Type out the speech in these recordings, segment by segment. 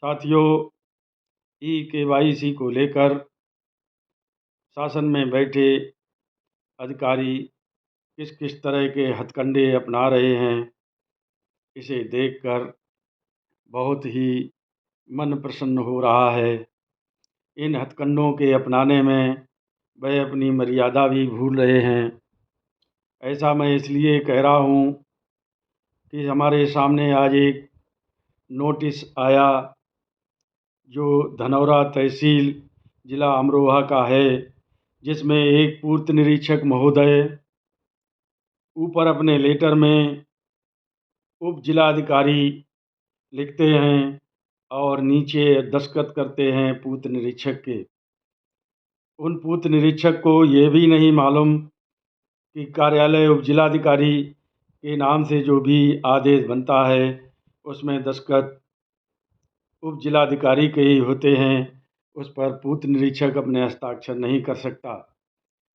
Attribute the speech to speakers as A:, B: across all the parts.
A: साथियों, केवाईसी को लेकर शासन में बैठे अधिकारी किस किस तरह के हथकंडे अपना रहे हैं, इसे देखकर बहुत ही मन प्रसन्न हो रहा है। इन हथकंडों के अपनाने में वह अपनी मर्यादा भी भूल रहे हैं। ऐसा मैं इसलिए कह रहा हूँ कि हमारे सामने आज एक नोटिस आया जो धनौरा तहसील ज़िला अमरोहा का है, जिसमें एक पूर्त निरीक्षक महोदय ऊपर अपने लेटर में उप जिलाधिकारी लिखते हैं और नीचे दस्तखत करते हैं पूर्त निरीक्षक के। उन पूर्त निरीक्षक को ये भी नहीं मालूम कि कार्यालय उप जिलाधिकारी के नाम से जो भी आदेश बनता है उसमें दस्तखत उप जिलाधिकारी के ही होते हैं। उस पर पूर्त निरीक्षक अपने हस्ताक्षर नहीं कर सकता।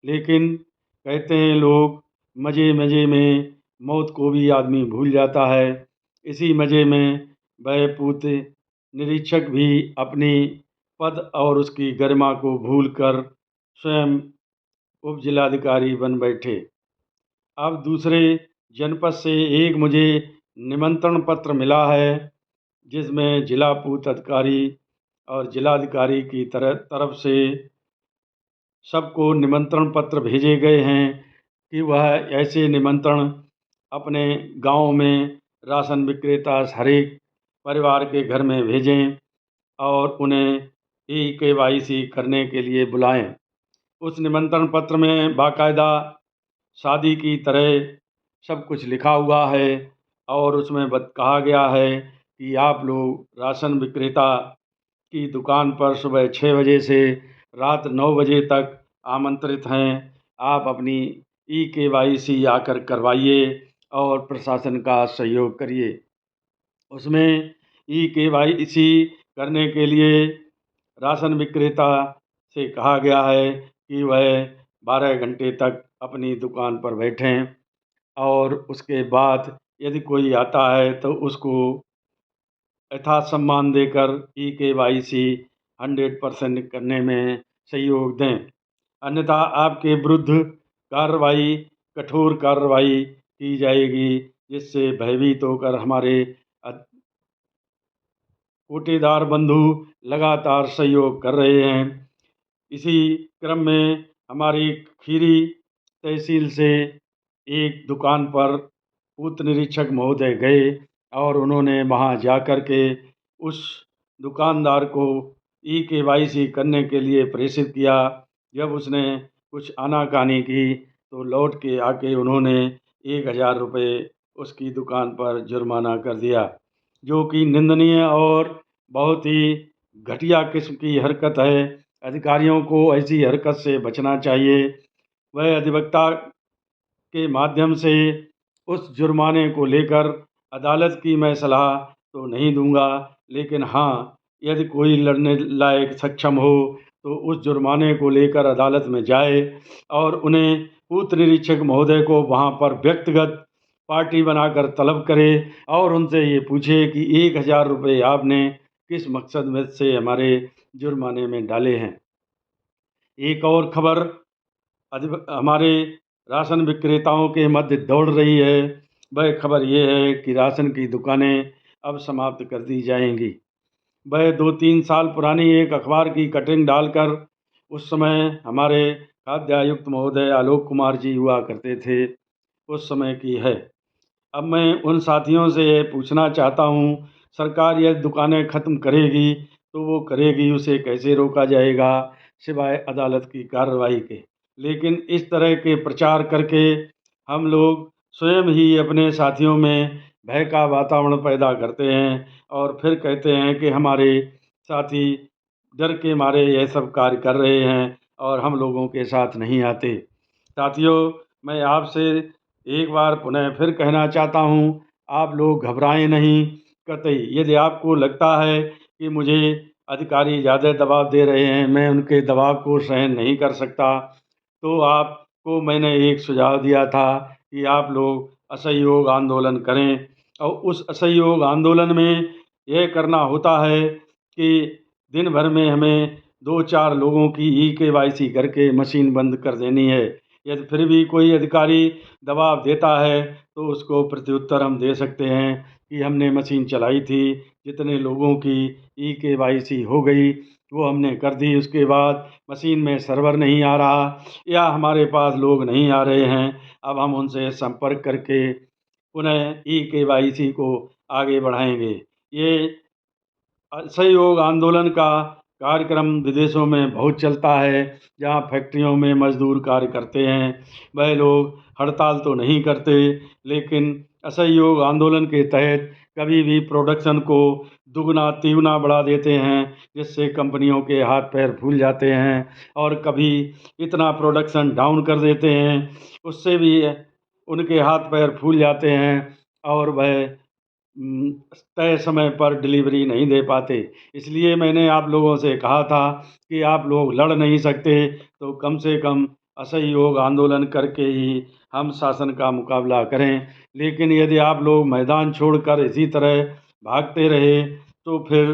A: लेकिन कहते हैं लोग, मज़े मज़े में मौत को भी आदमी भूल जाता है। इसी मज़े में वह पूर्त निरीक्षक भी अपनी पद और उसकी गरिमा को भूलकर स्वयं उप जिलाधिकारी बन बैठे। अब दूसरे जनपद से एक मुझे निमंत्रण पत्र मिला है, जिसमें जिला पूर्त अधिकारी और जिलाधिकारी की तरफ से सबको निमंत्रण पत्र भेजे गए हैं कि वह ऐसे निमंत्रण अपने गांव में राशन विक्रेता हर एक परिवार के घर में भेजें और उन्हें केवाईसी करने के लिए बुलाएं। उस निमंत्रण पत्र में बाकायदा शादी की तरह सब कुछ लिखा हुआ है और उसमें कहा गया है कि आप लोग राशन विक्रेता की दुकान पर सुबह 6 बजे से रात 9 बजे तक आमंत्रित हैं। आप अपनी केवाईसी आकर करवाइए और प्रशासन का सहयोग करिए। उसमें केवाईसी करने के लिए राशन विक्रेता से कहा गया है कि वह 12 घंटे तक अपनी दुकान पर बैठें और उसके बाद यदि कोई आता है तो उसको यथासम्मान देकर केवाईसी 100% करने में सहयोग दें। अन्यथा आपके विरुद्ध कार्रवाई, कठोर कार्रवाई की जाएगी, जिससे भयभीत होकर हमारे कोटेदार बंधु लगातार सहयोग कर रहे हैं। इसी क्रम में हमारी खीरी तहसील से एक दुकान पर पूर्त निरीक्षक महोदय गए और उन्होंने वहां जाकर के उस दुकानदार को केवाईसी करने के लिए प्रेषित किया। जब उसने कुछ आनाकानी की तो लौट के आके उन्होंने 1000 रुपये उसकी दुकान पर जुर्माना कर दिया, जो कि निंदनीय और बहुत ही घटिया किस्म की हरकत है। अधिकारियों को ऐसी हरकत से बचना चाहिए। वह अधिवक्ता के माध्यम से उस जुर्माने को लेकर अदालत की मैं सलाह तो नहीं दूंगा, लेकिन हाँ, यदि कोई लड़ने लायक सक्षम हो तो उस जुर्माने को लेकर अदालत में जाए और उन्हें पूर्त निरीक्षक महोदय को वहाँ पर व्यक्तिगत पार्टी बनाकर तलब करे और उनसे ये पूछे कि 1000 रुपये आपने किस मकसद में से हमारे जुर्माने में डाले हैं। एक और खबर हमारे राशन विक्रेताओं के मध्य दौड़ रही है। वह खबर ये है कि राशन की दुकानें अब समाप्त कर दी जाएंगी। वह 2-3 साल पुरानी एक अखबार की कटिंग डालकर उस समय हमारे खाद्य आयुक्त महोदय आलोक कुमार जी हुआ करते थे, उस समय की है। अब मैं उन साथियों से ये पूछना चाहता हूँ, सरकार यह दुकानें ख़त्म करेगी तो वो करेगी, उसे कैसे रोका जाएगा सिवाय अदालत की कार्रवाई के। लेकिन इस तरह के प्रचार करके हम लोग स्वयं ही अपने साथियों में भय का वातावरण पैदा करते हैं और फिर कहते हैं कि हमारे साथी डर के मारे यह सब कार्य कर रहे हैं और हम लोगों के साथ नहीं आते। साथियों, मैं आपसे एक बार पुनः फिर कहना चाहता हूँ, आप लोग घबराएं नहीं कतई। यदि आपको लगता है कि मुझे अधिकारी ज़्यादा दबाव दे रहे हैं, मैं उनके दबाव को सहन नहीं कर सकता, तो आपको मैंने एक सुझाव दिया था कि आप लोग असहयोग आंदोलन करें। और उस असहयोग आंदोलन में यह करना होता है कि दिन भर में हमें 2-4 लोगों की ई-केवाईसी करके मशीन बंद कर देनी है। यदि फिर भी कोई अधिकारी दबाव देता है तो उसको प्रत्युत्तर हम दे सकते हैं कि हमने मशीन चलाई थी, जितने लोगों की ई-केवाईसी हो गई वो हमने कर दी, उसके बाद मशीन में सर्वर नहीं आ रहा या हमारे पास लोग नहीं आ रहे हैं। अब हम उनसे संपर्क करके पुनः ई-केवाईसी को आगे बढ़ाएंगे। ये असहयोग आंदोलन का कार्यक्रम विदेशों में बहुत चलता है। जहाँ फैक्ट्रियों में मजदूर कार्य करते हैं वह लोग हड़ताल तो नहीं करते, लेकिन असहयोग आंदोलन के तहत कभी भी प्रोडक्शन को दुगना तिगुना बढ़ा देते हैं, जिससे कंपनियों के हाथ पैर फूल जाते हैं। और कभी इतना प्रोडक्शन डाउन कर देते हैं, उससे भी उनके हाथ पैर फूल जाते हैं और वह तय समय पर डिलीवरी नहीं दे पाते। इसलिए मैंने आप लोगों से कहा था कि आप लोग लड़ नहीं सकते तो कम से कम असहयोग आंदोलन करके ही हम शासन का मुकाबला करें। लेकिन यदि आप लोग मैदान छोड़कर इसी तरह भागते रहे तो फिर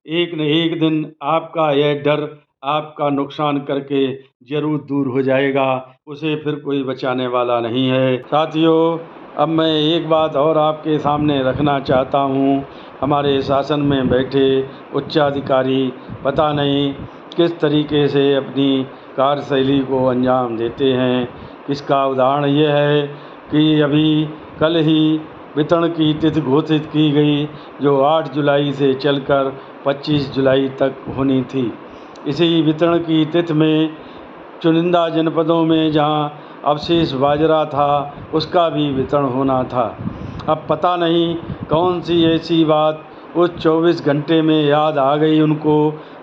A: एक न एक दिन आपका यह डर आपका नुकसान करके ज़रूर दूर हो जाएगा, उसे फिर कोई बचाने वाला नहीं है। साथियों, अब मैं एक बात और आपके सामने रखना चाहता हूँ। हमारे शासन में बैठे उच्चाधिकारी पता नहीं किस तरीके से अपनी कार्यशैली को अंजाम देते हैं। इसका उदाहरण यह है कि अभी कल ही वितरण की तिथि घोषित की गई, जो 8 जुलाई से चलकर 25 जुलाई तक होनी थी। इसी वितरण की तिथि में चुनिंदा जनपदों में जहां अवशेष बाजरा था उसका भी वितरण होना था। अब पता नहीं कौन सी ऐसी बात उस 24 घंटे में याद आ गई उनको,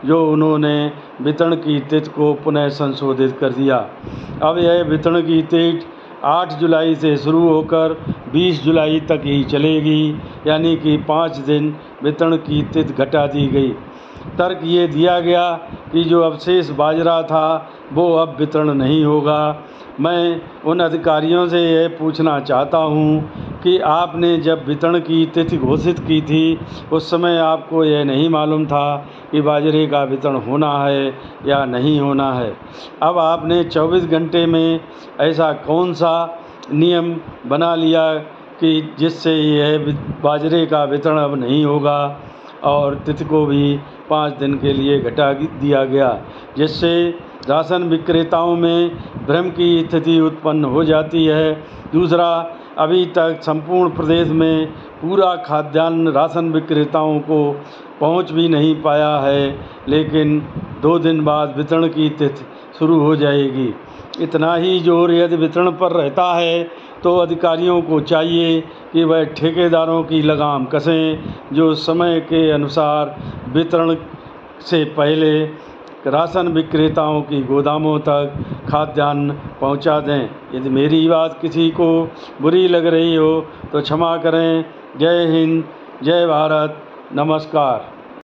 A: जो उन्होंने वितरण की तिथि को पुनः संशोधित कर दिया। अब यह वितरण की तिथि 8 जुलाई से शुरू होकर 20 जुलाई तक ही चलेगी, यानी कि 5 दिन वितरण की तिथि घटा दी गई। तर्क ये दिया गया कि जो अवशेष बाजरा था वो अब वितरण नहीं होगा। मैं उन अधिकारियों से यह पूछना चाहता हूँ कि आपने जब वितरण की तिथि घोषित की थी उस समय आपको यह नहीं मालूम था कि बाजरे का वितरण होना है या नहीं होना है। अब आपने 24 घंटे में ऐसा कौन सा नियम बना लिया कि जिससे यह बाजरे का वितरण अब नहीं होगा और तिथि को भी 5 दिन के लिए घटा दिया गया, जिससे राशन विक्रेताओं में भ्रम की स्थिति उत्पन्न हो जाती है। दूसरा, अभी तक संपूर्ण प्रदेश में पूरा खाद्यान्न राशन विक्रेताओं को पहुंच भी नहीं पाया है, लेकिन 2 दिन बाद वितरण की तिथि शुरू हो जाएगी। इतना ही जोर यदि वितरण पर रहता है तो अधिकारियों को चाहिए कि वह ठेकेदारों की लगाम कसें, जो समय के अनुसार वितरण से पहले राशन विक्रेताओं की गोदामों तक खाद्यान्न पहुंचा दें। यदि मेरी बात किसी को बुरी लग रही हो तो क्षमा करें। जय हिंद, जय भारत, नमस्कार।